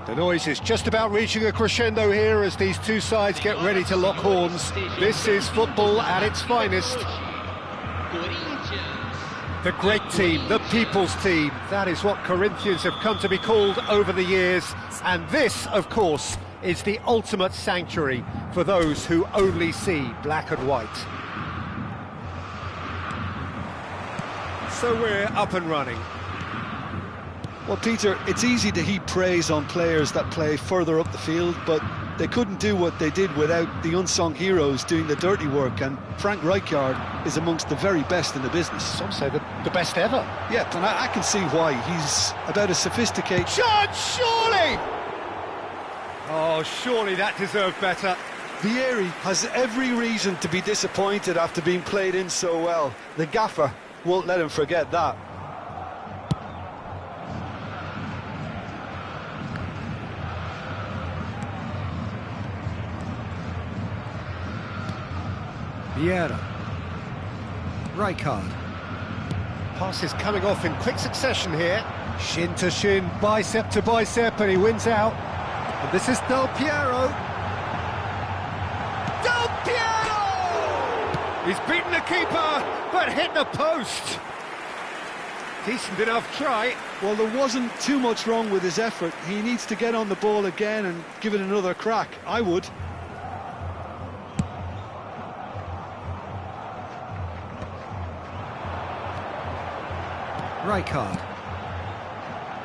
The noise is just about reaching a crescendo here as these two sides get ready to lock horns. This is football at its finest. The great team, the people's team, that is what Corinthians have come to be called over the years. And this, of course, is the ultimate sanctuary for those who only see black and white. So we're up and running. Well, Peter, it's easy to heap praise on players that play further up the field, but they couldn't do what they did without the unsung heroes doing the dirty work, and Frank Rijkaard is amongst the very best in the business. Some say the best ever. Yeah, and I can see why. He's about as sophisticated... Shot, surely! Oh, surely that deserved better. Vieri has every reason to be disappointed after being played in so well. The gaffer won't let him forget that. Vieira. Rijkaard. Pass is coming off in quick succession here. Shin to shin, bicep to bicep, and he wins out. And this is Del Piero. Del Piero! He's beaten the keeper, but hit the post. Decent enough try. Well, there wasn't too much wrong with his effort. He needs to get on the ball again and give it another crack. I would. Rijkaard.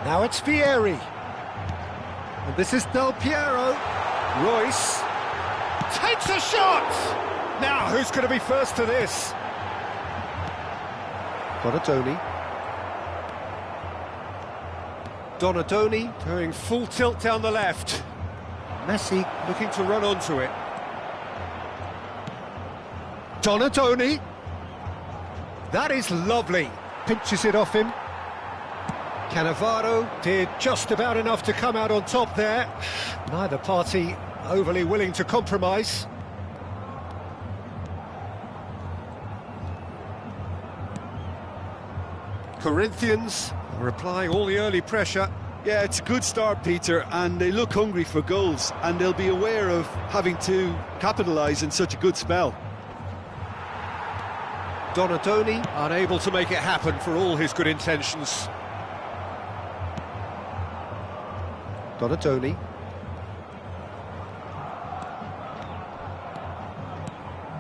Now it's Vieri. And this is Del Piero. Royce takes a shot! Now, who's going to be first to this? Donadoni going full tilt down the left. Messi looking to run onto it. Donadoni. That is lovely. Pinches it off him. Cannavaro did just about enough to come out on top there. Neither party overly willing to compromise. Corinthians are applying all the early pressure. Yeah, it's a good start, Peter, and they look hungry for goals, and they'll be aware of having to capitalise in such a good spell. Donadoni unable to make it happen for all his good intentions. Donadoni.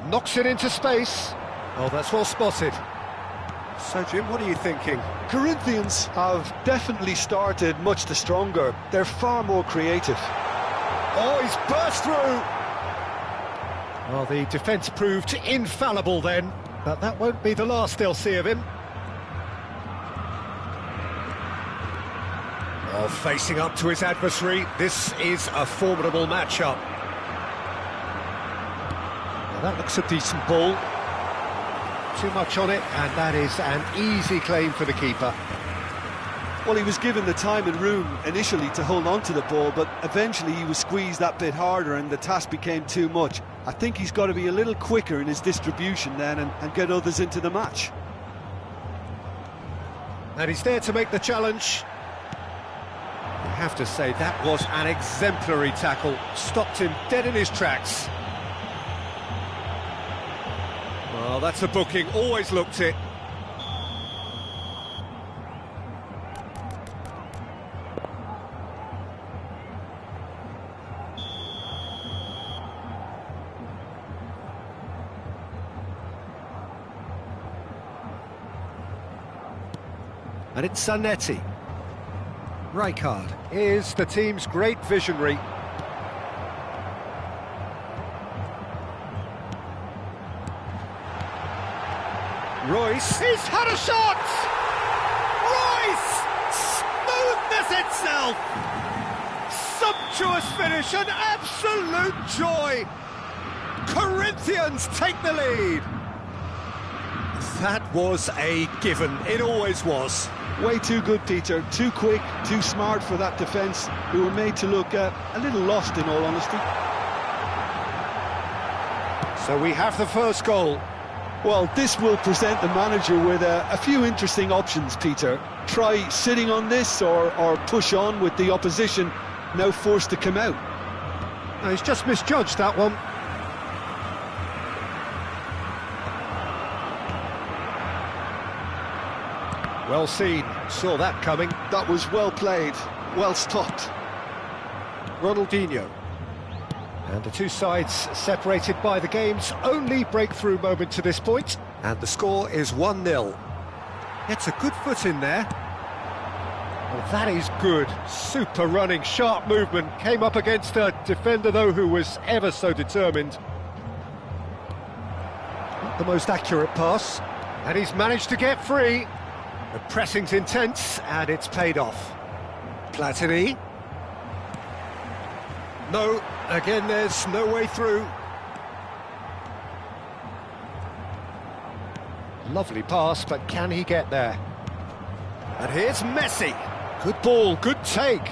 Knocks it into space. Oh, that's well spotted. So, Jim, what are you thinking? Corinthians have definitely started much the stronger. They're far more creative. Oh, he's burst through. Well, the defence proved infallible then, but that won't be the last they'll see of him. Oh, facing up to his adversary, this is a formidable matchup. Well, that looks a decent ball. Too much on it, and that is an easy claim for the keeper. Well, he was given the time and room initially to hold on to the ball, but eventually he was squeezed that bit harder and the task became too much. I think he's got to be a little quicker in his distribution then and get others into the match. And he's there to make the challenge. I have to say, that was an exemplary tackle. Stopped him dead in his tracks. Well, that's a booking, always looked it. And it's Zanetti. Rijkaard is the team's great visionary. Royce, he's had a shot! Royce! Smoothness itself! Sumptuous finish, an absolute joy! Corinthians take the lead! That was a given, it always was. Way too good, Peter. Too quick, too smart for that defence, who were made to look a little lost, in all honesty. So we have the first goal. Well, this will present the manager with a few interesting options, Peter. Try sitting on this or push on with the opposition now forced to come out. No, he's just misjudged that one. Well seen, saw that coming. That was well played, well stopped. Ronaldinho. And the two sides separated by the game's only breakthrough moment to this point. And the score is 1-0. Gets a good foot in there. Well, that is good. Super running, sharp movement. Came up against a defender, though, who was ever so determined. Not the most accurate pass. And he's managed to get free. The pressing's intense, and it's paid off. Platini. No, again, there's no way through. Lovely pass, but can he get there? And here's Messi. Good ball, good take.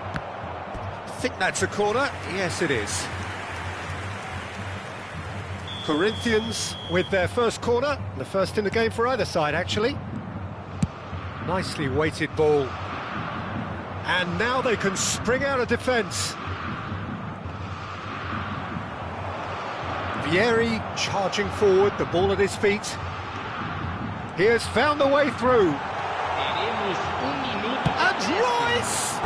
I think that's a corner. Yes, it is. Corinthians with their first corner, the first in the game for either side, actually. Nicely weighted ball. And now they can spring out of defence. Vieri charging forward, the ball at his feet. He has found the way through. And Royce!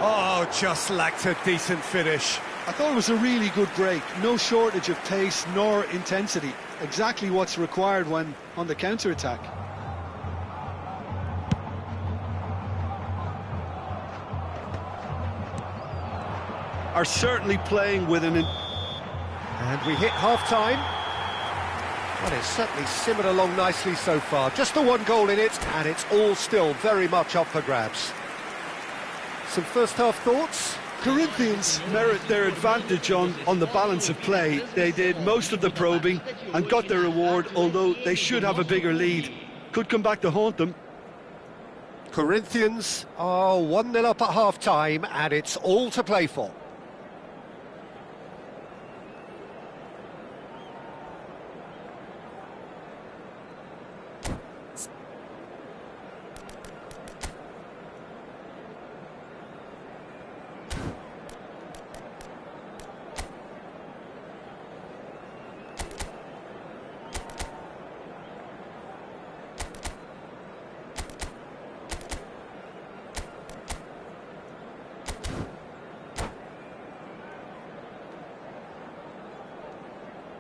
Oh, just lacked a decent finish. I thought it was a really good break. No shortage of pace nor intensity. Exactly what's required when on the counter-attack. Are certainly playing with an... And we hit half-time. Well, it's certainly simmered along nicely so far. Just the one goal in it, and it's all still very much up for grabs. Some first-half thoughts? Corinthians merit their advantage on the balance of play. They did most of the probing and got their reward, although they should have a bigger lead. Could come back to haunt them. Corinthians are 1-0 up at half-time, and it's all to play for.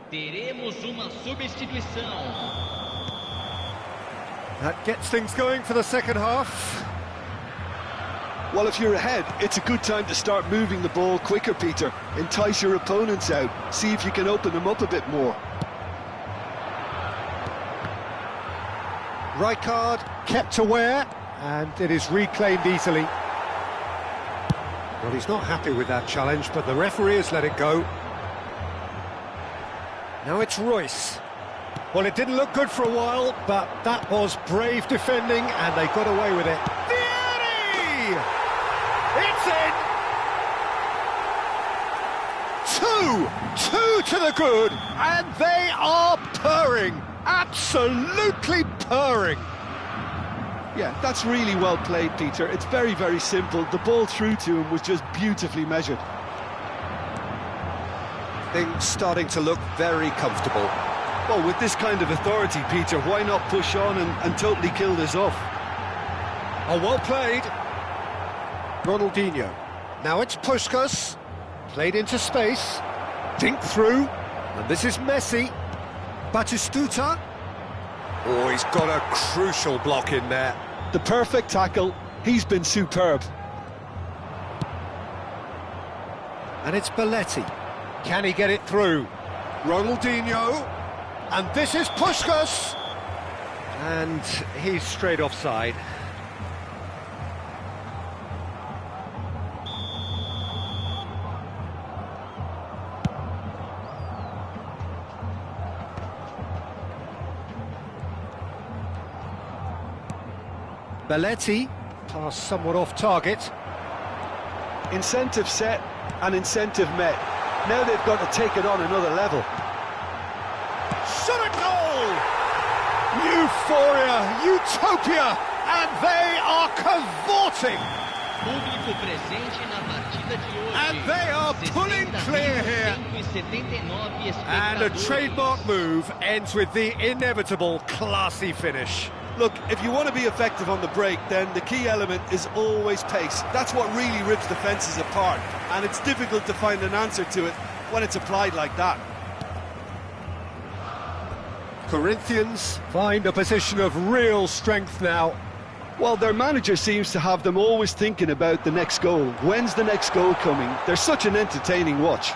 Teremos uma substituição. That gets things going for the second half. Well, if you're ahead, it's a good time to start moving the ball quicker, Peter. Entice your opponents out. See if you can open them up a bit more. Rijkaard kept aware, and it is reclaimed easily. Well, he's not happy with that challenge, but the referee has let it go. Now it's Royce. Well, it didn't look good for a while, but that was brave defending, and they got away with it. Vieri! It's in! Two to the good, and they are purring. Absolutely purring. Yeah, that's really well played, Peter. It's very, very simple. The ball through to him was just beautifully measured. Things starting to look very comfortable. Well, with this kind of authority, Peter, why not push on and totally kill this off? Oh, well played. Ronaldinho. Now it's Puskás. Played into space. Dinked through. And this is Messi. Batistuta. Oh, he's got a crucial block in there. The perfect tackle. He's been superb. And it's Belletti. Can he get it through? Ronaldinho. And this is Puskás. And he's straight offside. Belletti, pass somewhat off target. Incentive set and incentive met. Now they've got to take it on another level. Shot at goal! Euphoria, utopia, and they are cavorting. Público presente na partida de hoje. And they are pulling clear here. 60.179 And a espectadores. trademark move ends with the inevitable classy finish. Look, if you want to be effective on the break, then the key element is always pace. That's what really rips defences apart, and it's difficult to find an answer to it when it's applied like that. Corinthians find a position of real strength now. Well, their manager seems to have them always thinking about the next goal. When's the next goal coming? They're such an entertaining watch.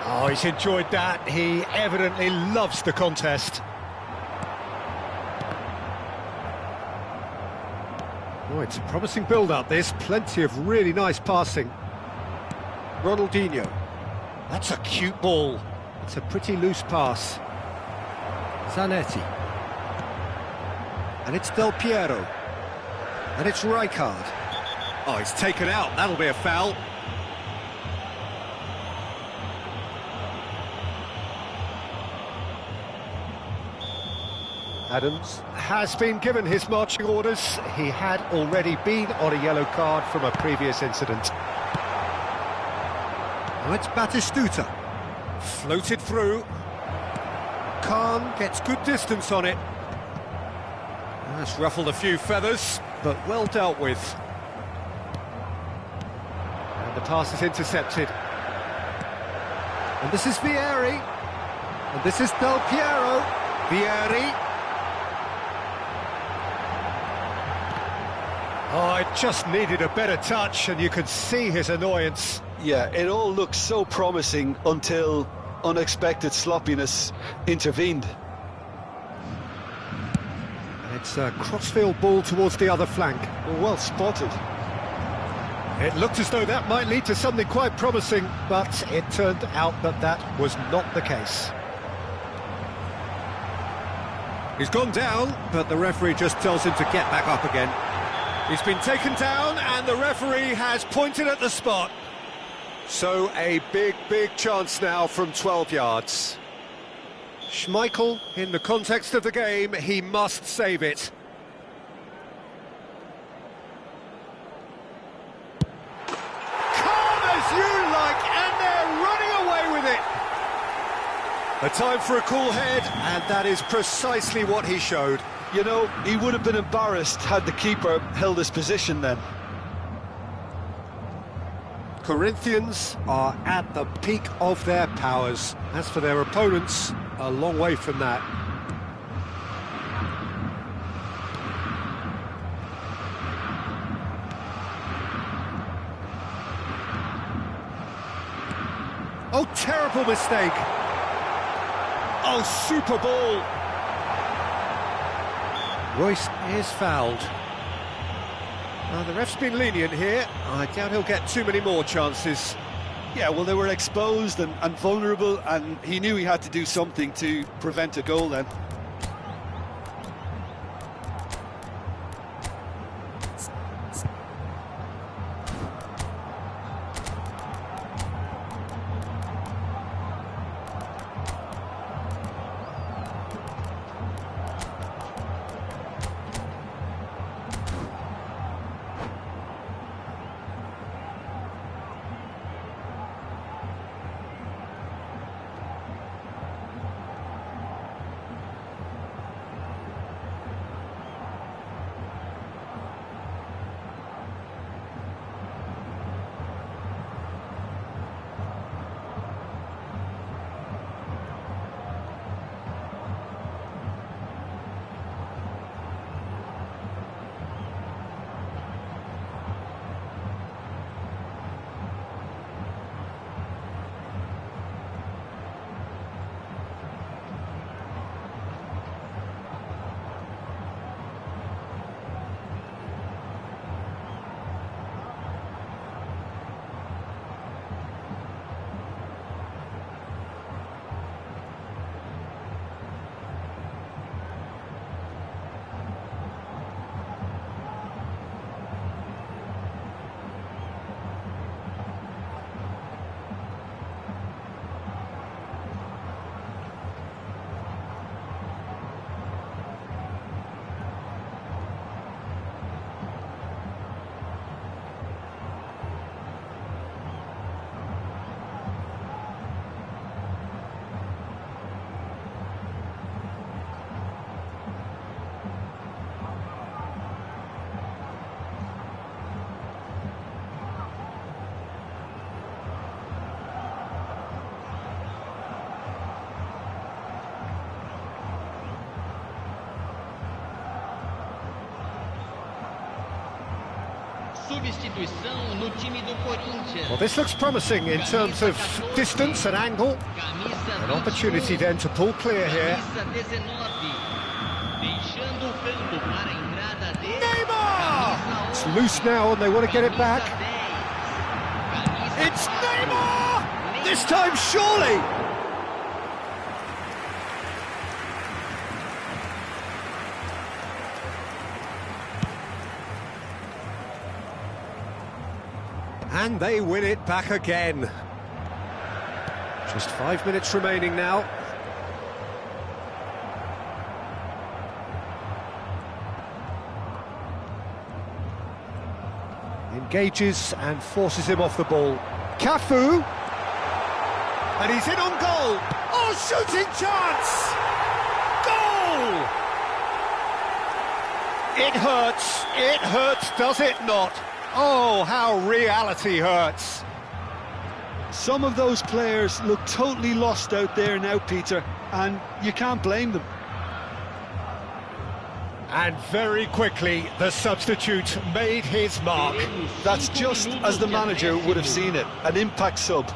Oh, he's enjoyed that. He evidently loves the contest. Oh, it's a promising build-up, this. Plenty of really nice passing. Ronaldinho. That's a cute ball. It's a pretty loose pass. Zanetti. And it's Del Piero. And it's Rijkaard. Oh, he's taken out. That'll be a foul. Adams has been given his marching orders. He had already been on a yellow card from a previous incident. Now it's Batistuta. Floated through. Khan gets good distance on it. That's ruffled a few feathers, but well dealt with. And the pass is intercepted. And this is Vieri. And this is Del Piero. Vieri. Oh, it just needed a better touch, and you could see his annoyance. Yeah, it all looks so promising until unexpected sloppiness intervened. And it's a crossfield ball towards the other flank. Well spotted. It looked as though that might lead to something quite promising, but it turned out that that was not the case. He's gone down, but the referee just tells him to get back up again. He's been taken down, and the referee has pointed at the spot. So a big, big chance now from 12 yards. Schmeichel, in the context of the game, he must save it. Calm as you like, and they're running away with it. A time for a cool head, and that is precisely what he showed. You know, he would have been embarrassed had the keeper held his position then. Corinthians are at the peak of their powers. As for their opponents, a long way from that. Oh, terrible mistake. Oh, super ball. Royce is fouled. The ref's been lenient here. I doubt he'll get too many more chances. Yeah, well, they were exposed and vulnerable, and he knew he had to do something to prevent a goal then. Substituição no time do Corinthians. Well, this looks promising in terms of distance and angle. An opportunity then to pull clear here. Deixando o campo para a entrada dele. Neymar! It's loose now and they want to get it back. It's Neymar! This time surely! And they win it back again. Just 5 minutes remaining now. Engages and forces him off the ball. Cafu! And he's in on goal! Oh, shooting chance! Goal! It hurts, does it not? Oh, how reality hurts. Some of those players look totally lost out there now, Peter, and you can't blame them. And very quickly, the substitute made his mark. That's just as the manager would have seen it, an impact sub.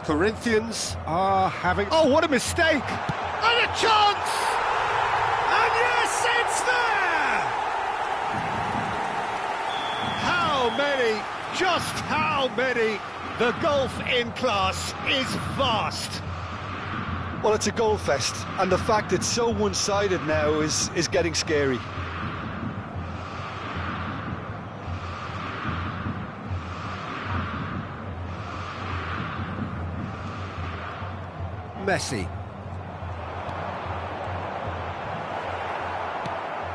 Corinthians are having... Oh, what a mistake! And a chance! And yes, it's there! How many? Just how many? The gulf in class is vast. Well, it's a goal fest, and the fact it's so one-sided now is getting scary. Messi.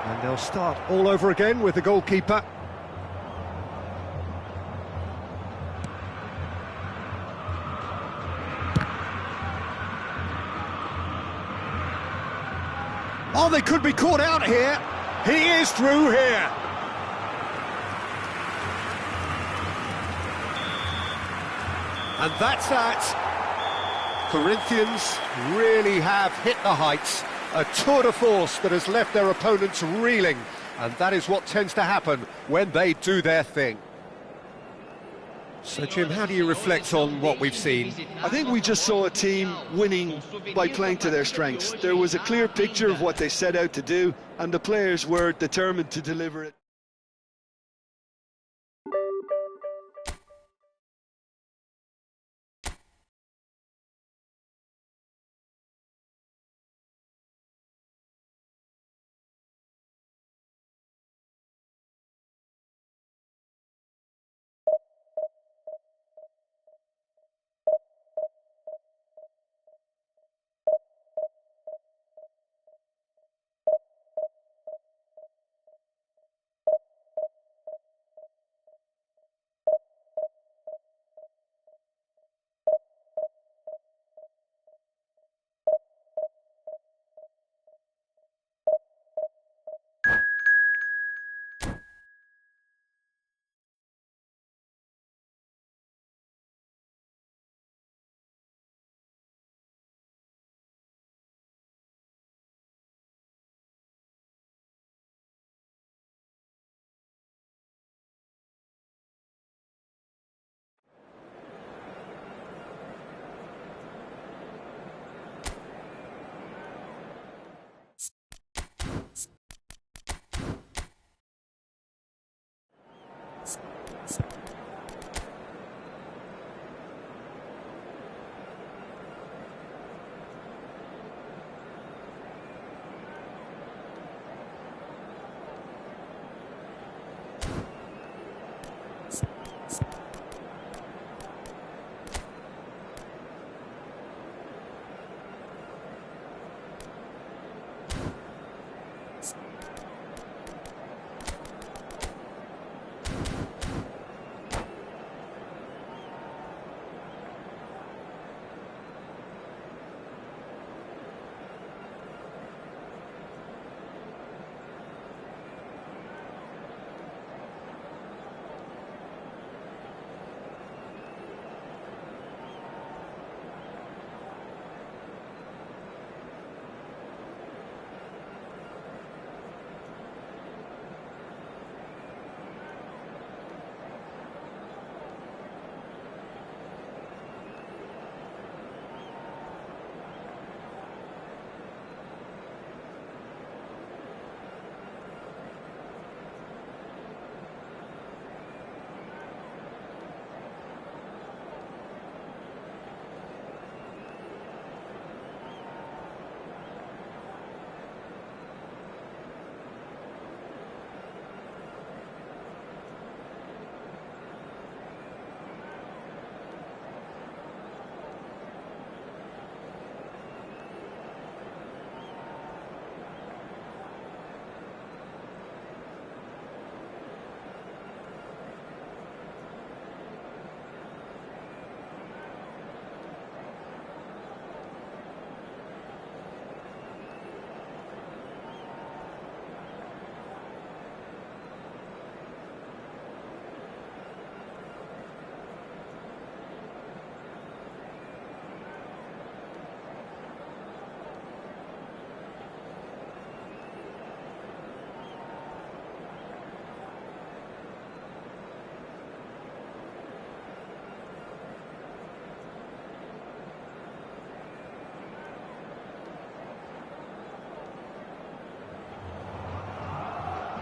And they'll start all over again with the goalkeeper. Oh, they could be caught out here. He is through here. And that's that. Corinthians really have hit the heights. A tour de force that has left their opponents reeling. And that is what tends to happen when they do their thing. So, Jim, how do you reflect on what we've seen? I think we just saw a team winning by playing to their strengths. There was a clear picture of what they set out to do, and the players were determined to deliver it.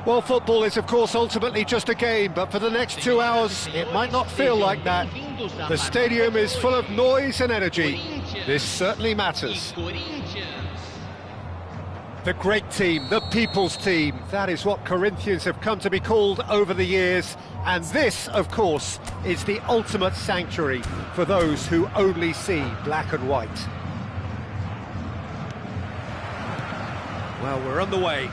Well, football is, of course, ultimately just a game, but for the next 2 hours, it might not feel like that. The stadium is full of noise and energy. This certainly matters. The great team, the people's team, that is what Corinthians have come to be called over the years. And this, of course, is the ultimate sanctuary for those who only see black and white. Well, we're on the way.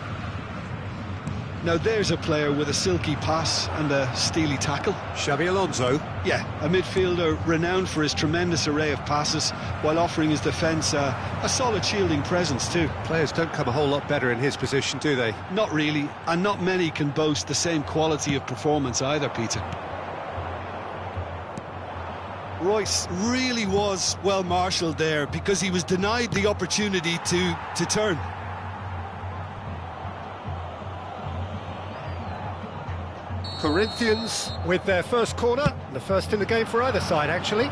Now there's a player with a silky pass and a steely tackle. Xabi Alonso. Yeah, a midfielder renowned for his tremendous array of passes while offering his defence a solid shielding presence too. Players don't come a whole lot better in his position, do they? Not really, and not many can boast the same quality of performance either, Peter. Royce really was well marshalled there because he was denied the opportunity to turn. Corinthians with their first corner, the first in the game for either side, actually.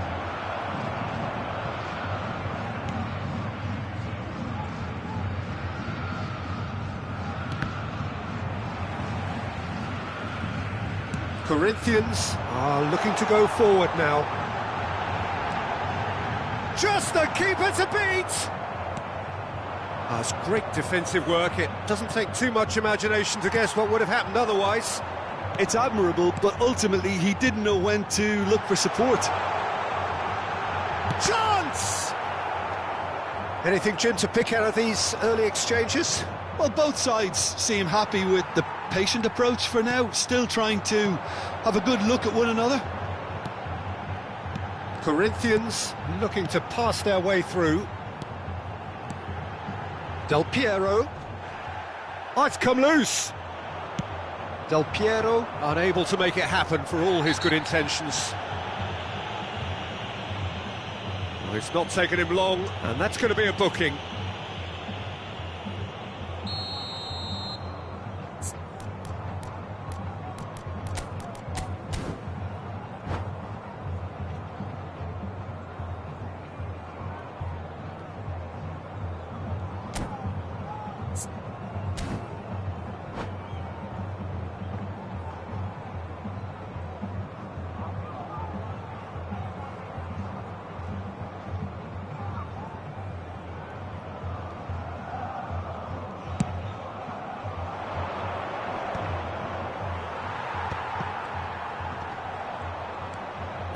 Corinthians are looking to go forward now. Just the keeper to beat! That's great defensive work. It doesn't take too much imagination to guess what would have happened otherwise. It's admirable, but ultimately he didn't know when to look for support. Chance! Anything, Jim, to pick out of these early exchanges? Well, both sides seem happy with the patient approach for now, still trying to have a good look at one another. Corinthians looking to pass their way through. Del Piero. Oh, it's come loose. Del Piero unable to make it happen for all his good intentions. Well, it's not taken him long, and that's going to be a booking.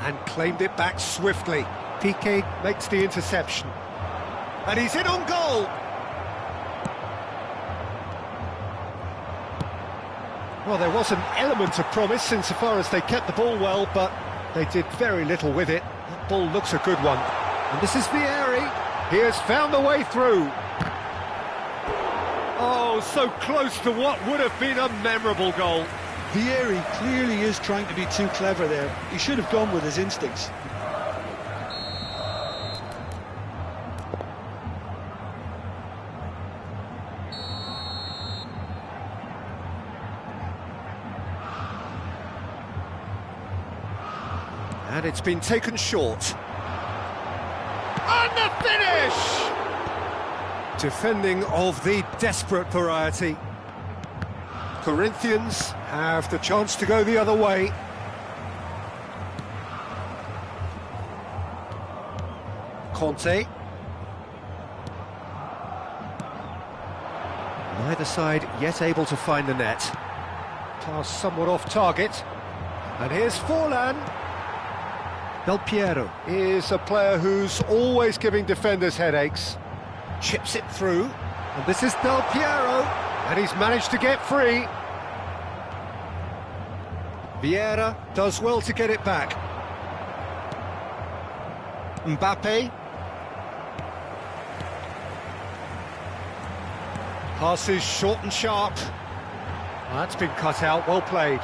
And claimed it back swiftly. Piqué makes the interception. And he's in on goal! Well, there was an element of promise insofar as they kept the ball well, but they did very little with it. That ball looks a good one. And this is Vieri. He has found the way through. Oh, so close to what would have been a memorable goal. Vieri clearly is trying to be too clever there. He should have gone with his instincts. And it's been taken short. And the finish! Defending of the desperate variety. Corinthians have the chance to go the other way. Conte. Neither side yet able to find the net. Pass somewhat off target. And here's Forlan. Del Piero is a player who's always giving defenders headaches. Chips it through. And this is Del Piero. And he's managed to get free. Vieira does well to get it back. Mbappe. Passes short and sharp. Well, that's been cut out, well played.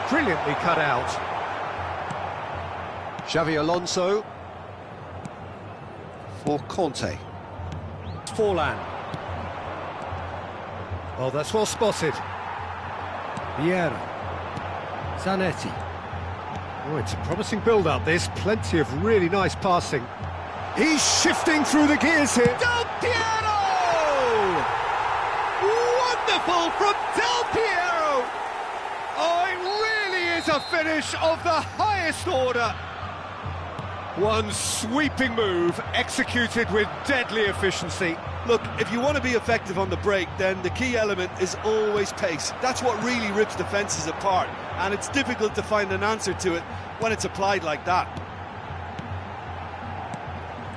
Brilliantly cut out. Xavi Alonso. For Conte. Forlan. Oh, that's well spotted. Vieira. Zanetti. Oh, it's a promising build-up, this. Plenty of really nice passing. He's shifting through the gears here. Del Piero! Wonderful from Del Piero! Oh, it really is a finish of the highest order. One sweeping move, executed with deadly efficiency. Look, if you want to be effective on the break, then the key element is always pace. That's what really rips defences apart, and it's difficult to find an answer to it when it's applied like that.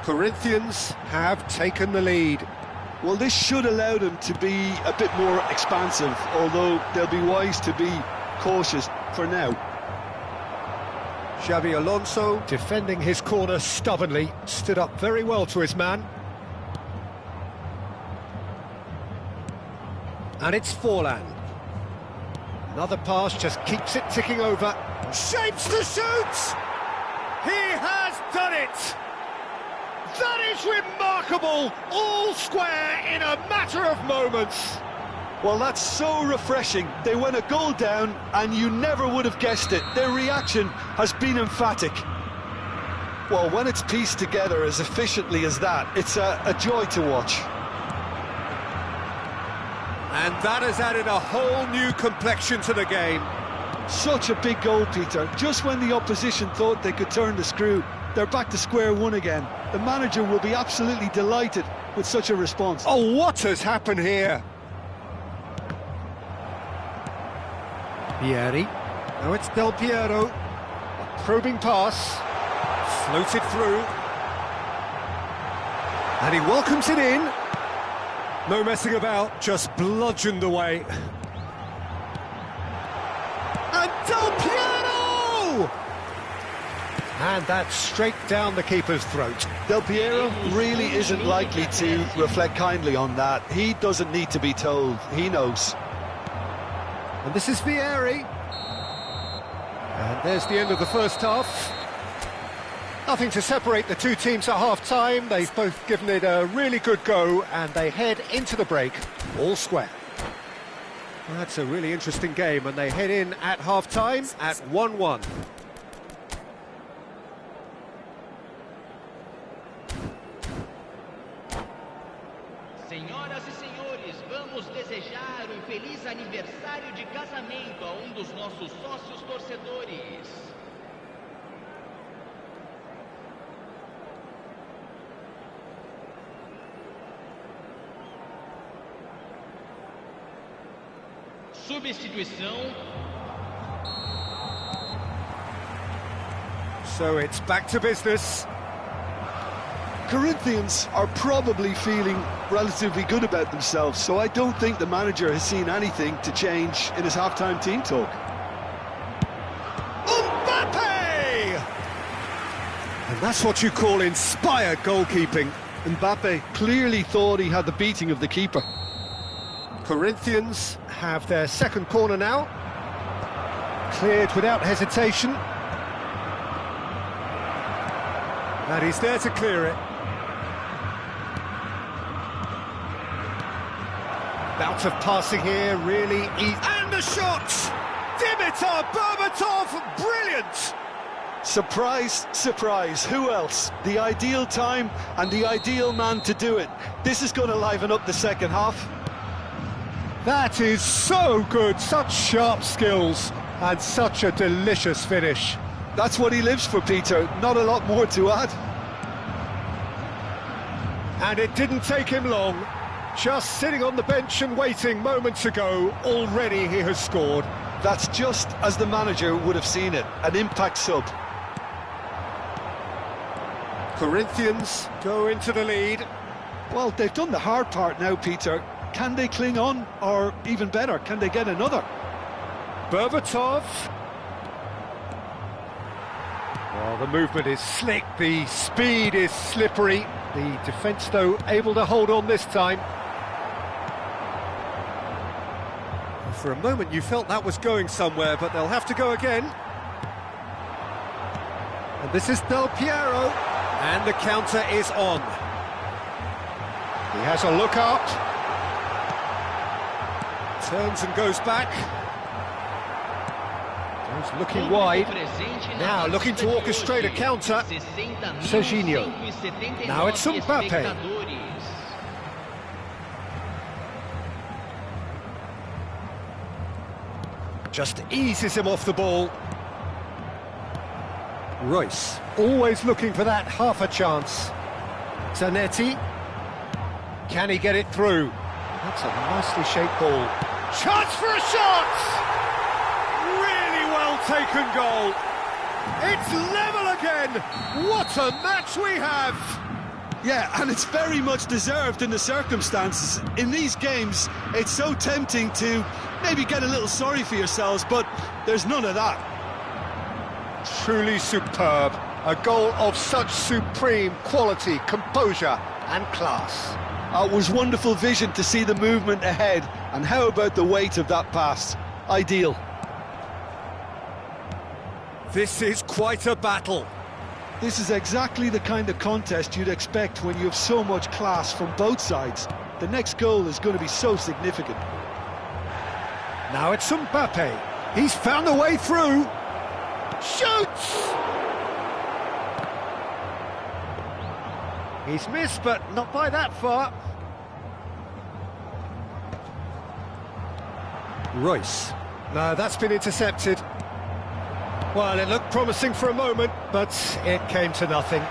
Corinthians have taken the lead. Well, this should allow them to be a bit more expansive, although they'll be wise to be cautious for now. Xavi Alonso, defending his corner stubbornly, stood up very well to his man. And it's Forlan. Another pass just keeps it ticking over. Shapes to shoot! He has done it! That is remarkable! All square in a matter of moments. Well, that's so refreshing. They went a goal down, and you never would have guessed it. Their reaction has been emphatic. Well, when it's pieced together as efficiently as that, it's a joy to watch. And that has added a whole new complexion to the game. Such a big goal, Peter. Just when the opposition thought they could turn the screw, they're back to square one again. The manager will be absolutely delighted with such a response. Oh, what has happened here? Pieri. Now it's Del Piero. A probing pass. Floated through. And he welcomes it in. No messing about, just bludgeoned away. And Del Piero! And that's straight down the keeper's throat. Del Piero really isn't likely to reflect kindly on that. He doesn't need to be told. He knows. And this is Vieri. And there's the end of the first half. Nothing to separate the two teams at half-time. They've both given it a really good go, and they head into the break all square. Well, that's a really interesting game, and they head in at half-time at 1-1. Senhoras e senhores, vamos desejar feliz aniversário de casamento a dos nossos sócios torcedores. Substituição. So it's back to business. Corinthians are probably feeling relatively good about themselves, so I don't think the manager has seen anything to change in his half-time team talk. Mbappe! And that's what you call inspired goalkeeping. Mbappe clearly thought he had the beating of the keeper. Corinthians have their second corner now. Cleared without hesitation. And he's there to clear it. Bout of passing here, really easy. And the shot! Dimitar Berbatov, brilliant! Surprise, surprise, who else? The ideal time and the ideal man to do it. This is going to liven up the second half. That is so good, such sharp skills and such a delicious finish. That's what he lives for, Peter, not a lot more to add. And it didn't take him long. Just sitting on the bench and waiting moments ago, already he has scored. That's just as the manager would have seen it, an impact sub. Corinthians go into the lead. Well, they've done the hard part now, Peter. Can they cling on, or even better, can they get another? Berbatov. Well, the movement is slick, the speed is slippery. The defence, though, able to hold on this time. For a moment you felt that was going somewhere, but they'll have to go again. And this is Del Piero. And the counter is on. He has a look up. Turns and goes back. He's looking wide. Now looking to orchestrate a counter. Serginho. Now it's Mbappe. Just eases him off the ball. Royce, always looking for that half a chance. Zanetti. Can he get it through? That's a nicely shaped ball. Chance for a shot! Really well taken goal. It's level again. What a match we have. Yeah, and it's very much deserved in the circumstances. In these games, it's so tempting to maybe get a little sorry for yourselves, but there's none of that. Truly superb. A goal of such supreme quality, composure and class. It was wonderful vision to see the movement ahead, and how about the weight of that pass? Ideal. This is quite a battle. This is exactly the kind of contest you'd expect when you have so much class from both sides. The next goal is going to be so significant. Now it's Mbappe. He's found a way through. Shoots! He's missed, but not by that far. Royce. No, that's been intercepted. Well, it looked promising for a moment, but it came to nothing.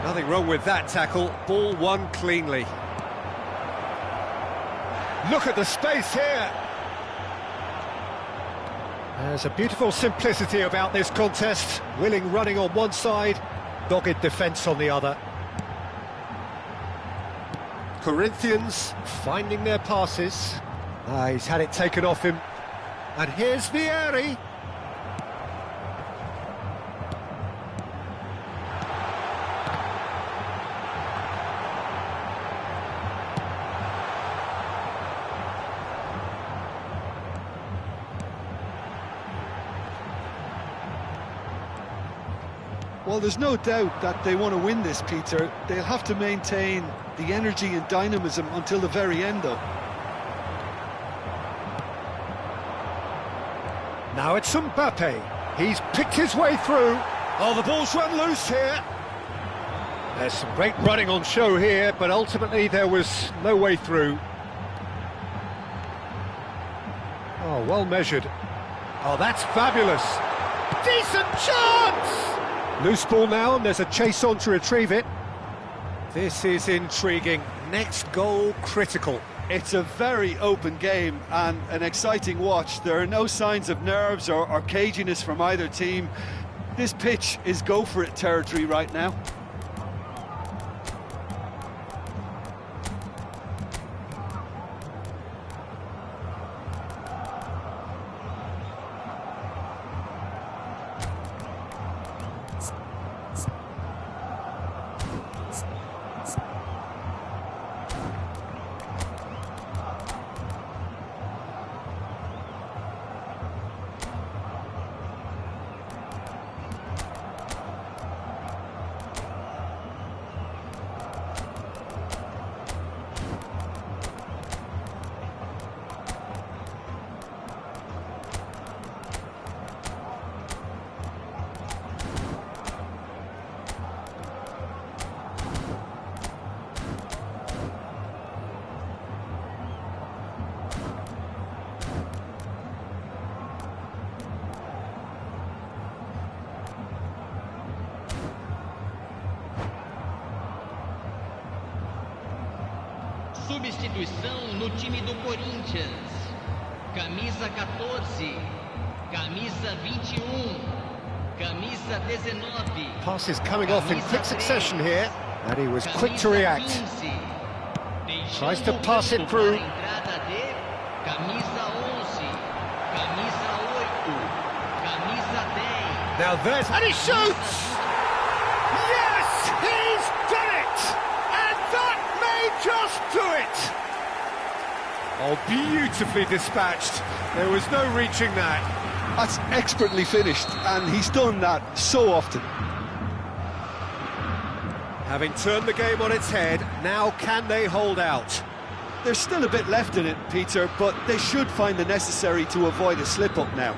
Nothing wrong with that tackle. Ball won cleanly. Look at the space here. There's a beautiful simplicity about this contest. Willing running on one side, dogged defence on the other. Corinthians finding their passes. He's had it taken off him. And here's Vieri. Well, there's no doubt that they want to win this, Peter. They'll have to maintain the energy and dynamism until the very end, though. Now it's Mbappe. He's picked his way through. Oh, the ball's run loose here. There's some great running on show here, but ultimately there was no way through. Oh, well measured. Oh, that's fabulous. Decent chance! Loose ball now, and there's a chase on to retrieve it. This is intriguing. Next goal critical. It's a very open game and an exciting watch. There are no signs of nerves or caginess from either team. This pitch is go-for-it territory right now. Substituição no time do Corinthians. Camisa 14, camisa 21, camisa 19. Passes coming off in quick succession here, and he was quick to react. Tries to pass it through. Now there's... and he shoots! Yes! He's done it! And that may just do it! Oh, beautifully dispatched. There was no reaching that. That's expertly finished, and he's done that so often. Having turned the game on its head, now can they hold out? There's still a bit left in it, Peter, but they should find the necessary to avoid a slip-up now.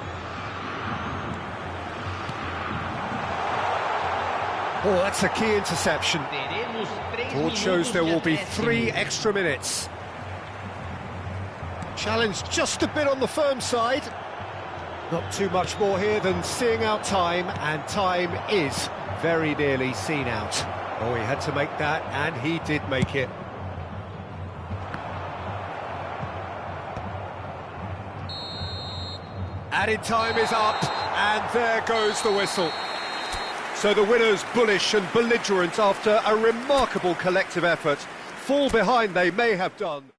Oh, that's a key interception. Board shows there will be 3 extra minutes. Challenge just a bit on the firm side. Not too much more here than seeing out time, and time is very nearly seen out. Oh, he had to make that, and he did make it. Added time is up, and there goes the whistle. So the winners bullish and belligerent after a remarkable collective effort. Fall behind they may have done.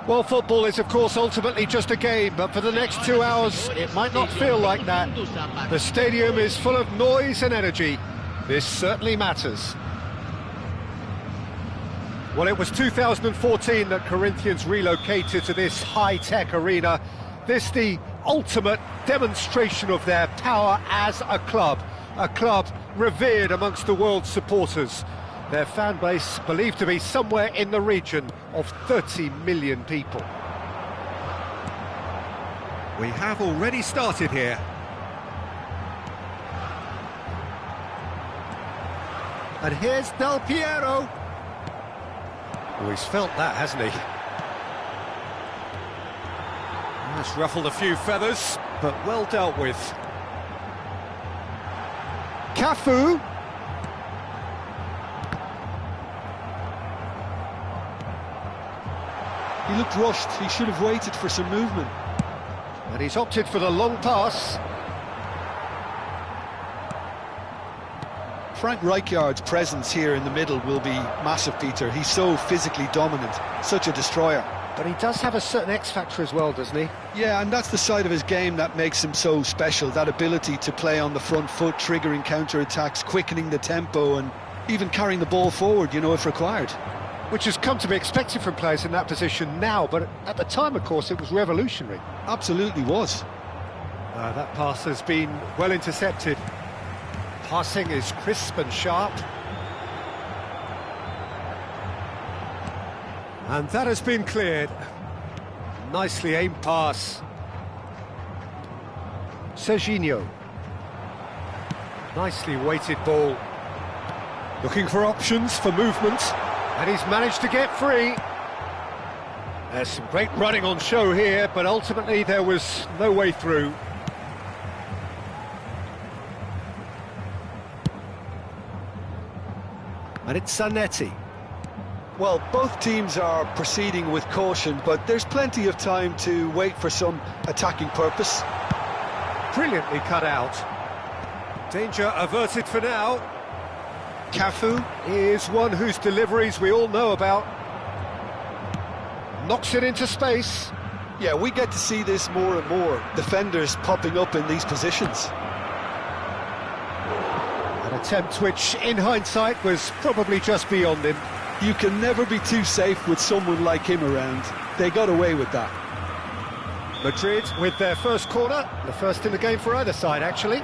Well, football is, of course, ultimately just a game, but for the next 2 hours, it might not feel like that. The stadium is full of noise and energy. This certainly matters. Well, it was 2014 that Corinthians relocated to this high-tech arena. This the ultimate demonstration of their power as a club revered amongst the world's supporters. Their fan base believed to be somewhere in the region of 30 million people. We have already started here. And here's Del Piero. Oh, he's felt that, hasn't he? That's ruffled a few feathers, but well dealt with. Cafu. He looked rushed. He should have waited for some movement. And he's opted for the long pass. Frank Rijkaard's presence here in the middle will be massive, Peter. He's so physically dominant, such a destroyer. But he does have a certain X-factor as well, doesn't he? Yeah, and that's the side of his game that makes him so special, that ability to play on the front foot, triggering counter-attacks, quickening the tempo, and even carrying the ball forward, if required. Which has come to be expected from players in that position now, but at the time, of course, it was revolutionary. Absolutely was. That pass has been well intercepted. Passing is crisp and sharp. And that has been cleared. Nicely aimed pass. Serginho. Nicely weighted ball. Looking for options for movement. And he's managed to get free. There's some great running on show here, but ultimately there was no way through. And it's Zanetti. Well, both teams are proceeding with caution, but there's plenty of time to wait for some attacking purpose. Brilliantly cut out. Danger averted for now. Cafu is one whose deliveries we all know about. Knocks it into space. Yeah, we get to see this more and more. Defenders popping up in these positions. An attempt which, in hindsight, was probably just beyond him. You can never be too safe with someone like him around. They got away with that. Madrid with their first corner, the first in the game for either side, actually.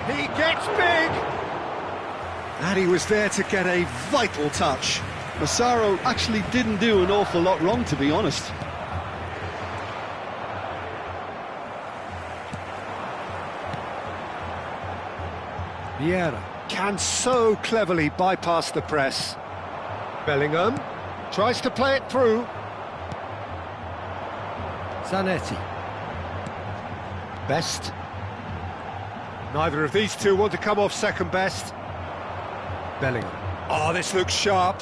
He gets big! And he was there to get a vital touch. Massaro actually didn't do an awful lot wrong, to be honest. Vieira can so cleverly bypass the press. Bellingham tries to play it through. Zanetti. Best. Neither of these two want to come off second best. Bellingham. Oh, this looks sharp.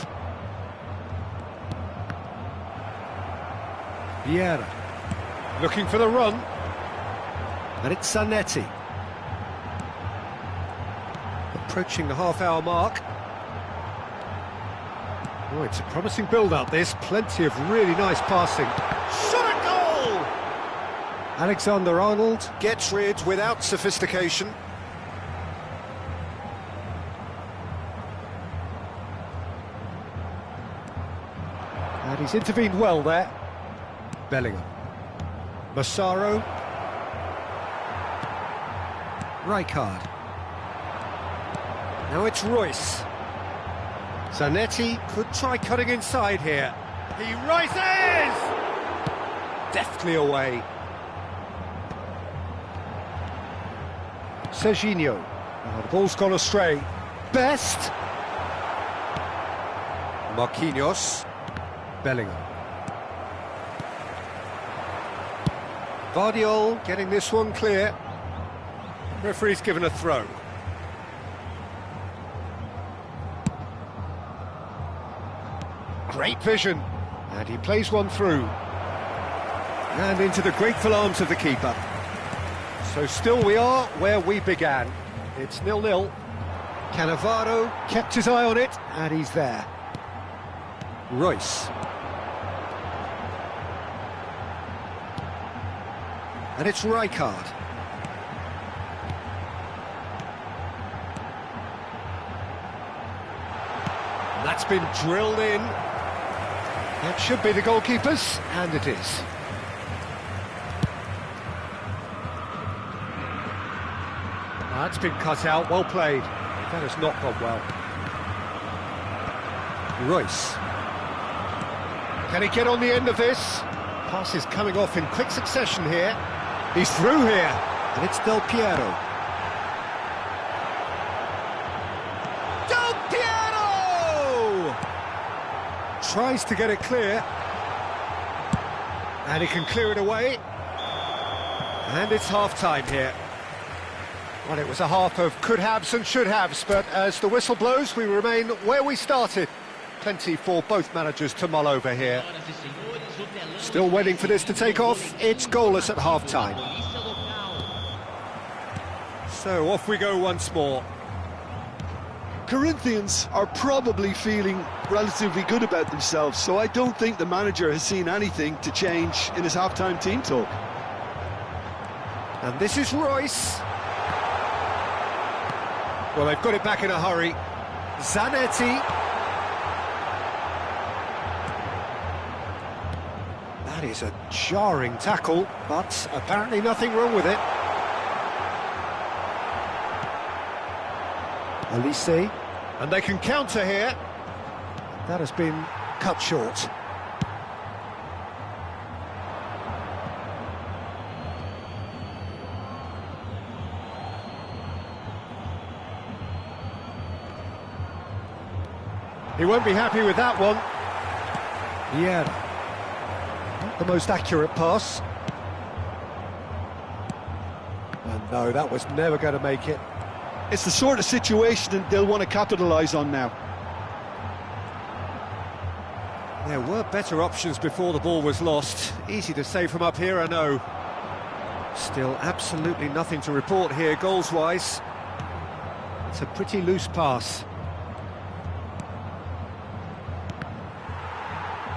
Vieira looking for the run. And it's Zanetti. Approaching the half-hour mark. Oh, it's a promising build-up, this. Plenty of really nice passing. Shot a goal! Alexander-Arnold gets rid without sophistication. And he's intervened well there. Bellingham. Massaro. Rijkaard. Now it's Royce. Zanetti could try cutting inside here. He rises! Deftly away. Serginho. Oh, the ball's gone astray. Best. Marquinhos. Bellingham. Vardiol getting this one clear. Referee's given a throw. Great vision, and he plays one through. And into the grateful arms of the keeper. So still we are where we began. It's 0-0. Cannavaro kept his eye on it, and he's there. Royce. And it's Rijkaard. That's been drilled in. That should be the goalkeeper's, and it is. That's been cut out, well played. That has not gone well. Royce. Can he get on the end of this? Pass is coming off in quick succession here. He's through here, and it's Del Piero. Del Piero! Tries to get it clear. And he can clear it away. And it's half-time here. Well, it was a half of could-haves and should-haves, but as the whistle blows, we remain where we started. Plenty for both managers to mull over here. Still waiting for this to take off. It's goalless at half-time. So off we go once more. Corinthians are probably feeling relatively good about themselves, so I don't think the manager has seen anything to change in his half-time team talk. And this is Royce. Well, they've got it back in a hurry. Zanetti. That is a jarring tackle, but apparently nothing wrong with it. Elise. And they can counter here. That has been cut short. He won't be happy with that one. Yeah. Not the most accurate pass. And no, that was never going to make it. It's the sort of situation that they'll want to capitalise on now. There were better options before the ball was lost. Easy to say from up here, I know. Still absolutely nothing to report here, goals-wise. It's a pretty loose pass.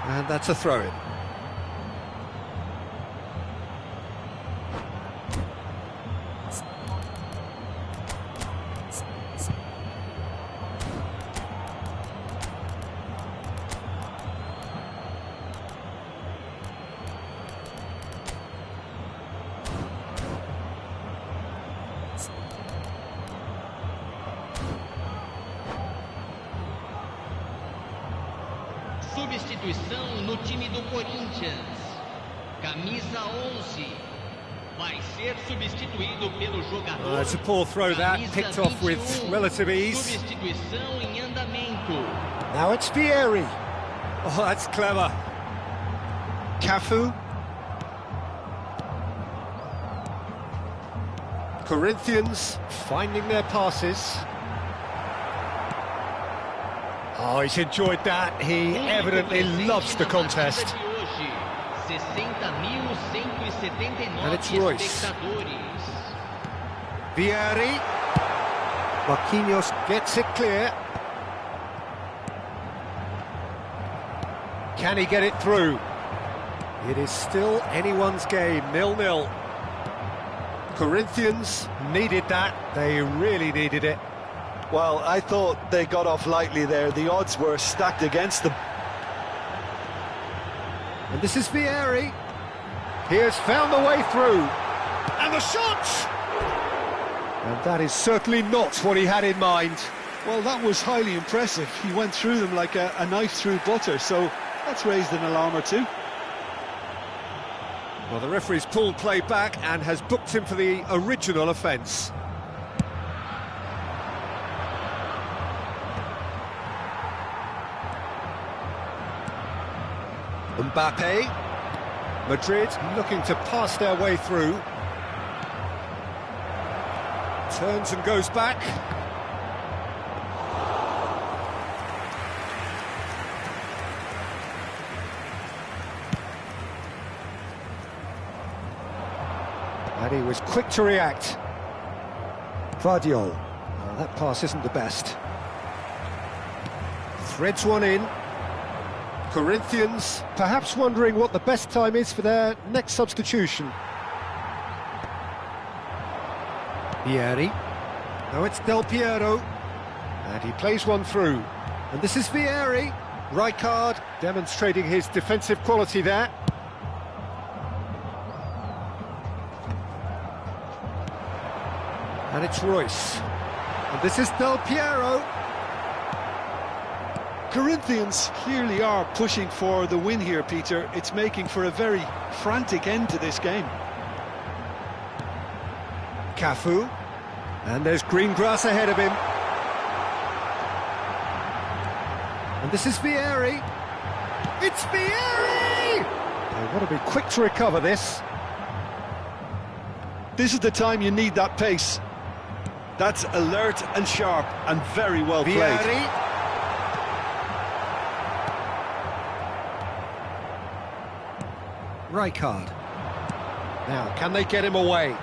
And that's a throw-in. Substituição no time do Corinthians. Camisa 11. Vai ser substituído pelo jogador. It's a poor throw that, picked off with relative ease. Substituição em andamento. Now it's Vieri. Oh, that's clever. Cafu. Corinthians finding their passes. Oh, he's enjoyed that. He evidently loves the contest. And it's Royce. Vieri. Marquinhos gets it clear. Can he get it through? It is still anyone's game, 0-0. Corinthians needed that. They really needed it. Well, I thought they got off lightly there. The odds were stacked against them. And this is Vieri. He has found the way through. And the shot! And that is certainly not what he had in mind. Well, that was highly impressive. He went through them like a knife through butter, so that's raised an alarm or two. Well, the referee's pulled play back and has booked him for the original offence. Mbappe. Madrid looking to pass their way through. Turns and goes back. And he was quick to react. Vardiol. That pass isn't the best. Threads one in. Corinthians perhaps wondering what the best time is for their next substitution. Vieri. Now it's Del Piero. And he plays one through. And this is Vieri. Rijkaard demonstrating his defensive quality there. And it's Royce. And this is Del Piero. Corinthians clearly are pushing for the win here, Peter. It's making for a very frantic end to this game. Cafu. And there's green grass ahead of him. And this is Vieri. It's Vieri! They've got to be quick to recover this. This is the time you need that pace. That's alert and sharp and very well played. Vieri. Rijkaard. Now, can they get him away?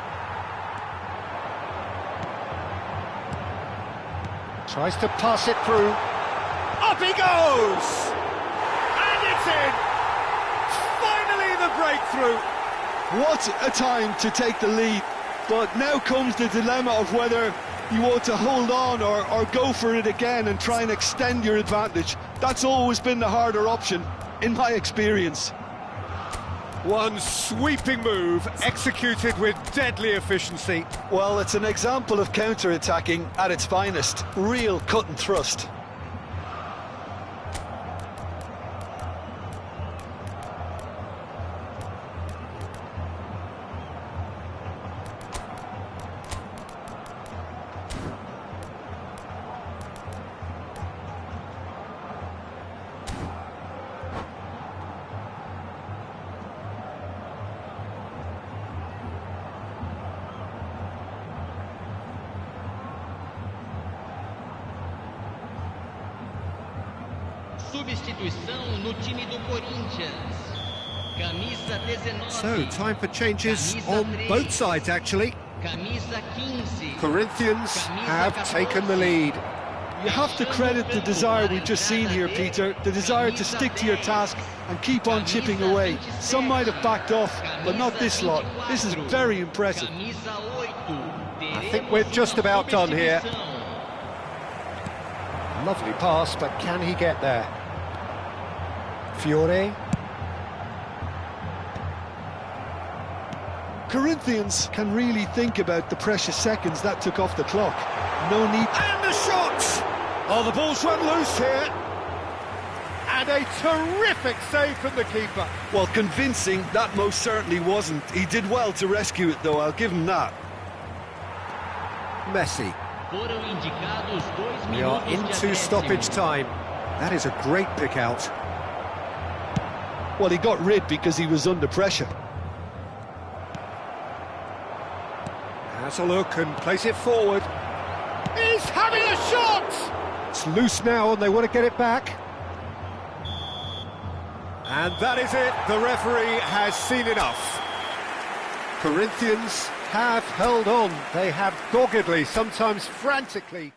Tries to pass it through. Up he goes! And it's in! Finally the breakthrough! What a time to take the lead. But now comes the dilemma of whether you want to hold on or go for it again and try and extend your advantage. That's always been the harder option, in my experience. One sweeping move, executed with deadly efficiency. Well, it's an example of counter-attacking at its finest. Real cut and thrust. Substituição no time do Corinthians. Camisa 19. So, time for changes on both sides, actually. Camisa 15. Corinthians have taken the lead. You have to credit the desire we've just seen here, Peter. The desire to stick to your task and keep on chipping away. Some might have backed off, but not this lot. This is very impressive. I think we're just about done here. Lovely pass, but can he get there? Fiore. Corinthians can really think about the precious seconds that took off the clock. No need... And the shot! Oh, the ball's run loose here. And a terrific save from the keeper. Well, convincing, that most certainly wasn't. He did well to rescue it, though, I'll give him that. Messi. Foram indicados 2 We are minutos de into stoppage acréscimo. time. That is a great pick out. Well, he got rid because he was under pressure. Has a look and plays it forward. He's having a shot! It's loose now and they want to get it back. And that is it. The referee has seen enough. Corinthians have held on. They have doggedly, sometimes frantically,